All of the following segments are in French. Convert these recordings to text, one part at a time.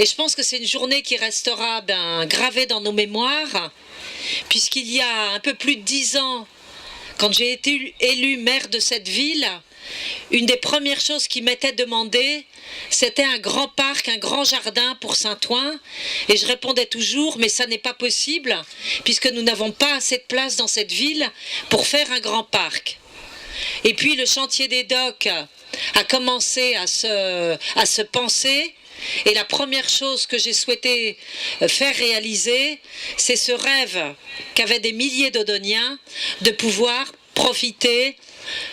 Et je pense que c'est une journée qui restera gravée dans nos mémoires, puisqu'il y a un peu plus de 10 ans, quand j'ai été élue maire de cette ville, une des premières choses qui m'était demandée, c'était un grand parc, un grand jardin pour Saint-Ouen. Et je répondais toujours, mais ça n'est pas possible, puisque nous n'avons pas assez de place dans cette ville pour faire un grand parc. Et puis le chantier des docks a commencé à se penser. Et la première chose que j'ai souhaité faire réaliser, c'est ce rêve qu'avaient des milliers d'Odoniens de pouvoir profiter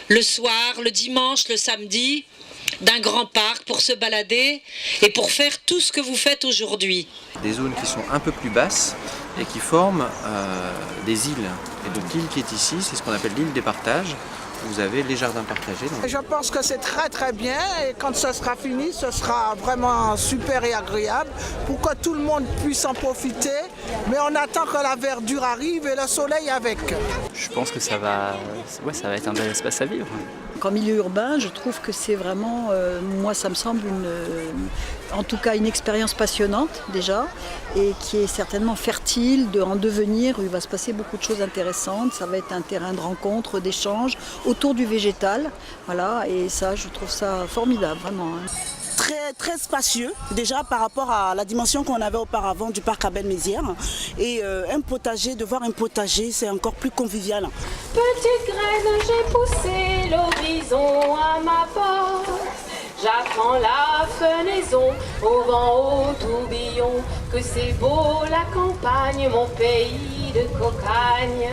le soir, le dimanche, le samedi, d'un grand parc pour se balader et pour faire tout ce que vous faites aujourd'hui. Des zones qui sont un peu plus basses et qui forment des îles. Et donc l'île qui est ici, c'est ce qu'on appelle l'île des partages. Vous avez les jardins partagés. Donc... Je pense que c'est très très bien et quand ce sera fini, ce sera vraiment super et agréable pour que tout le monde puisse en profiter. Mais on attend que la verdure arrive et le soleil avec. Je pense que ça va être un bel espace à vivre. En milieu urbain, je trouve que c'est vraiment, moi ça me semble en tout cas une expérience passionnante déjà et qui est certainement fertile en devenir, où il va se passer beaucoup de choses intéressantes. Ça va être un terrain de rencontre, d'échange autour du végétal. Voilà, et ça, je trouve ça formidable, vraiment. Très, très spacieux, déjà par rapport à la dimension qu'on avait auparavant du parc à Belle-Mézières. Et un potager, de voir un potager, c'est encore plus convivial. Petite graine, j'ai poussé l'horizon à ma porte. J'apprends la fenaison au vent, au tourbillon, que c'est beau la campagne, mon pays de cocagne.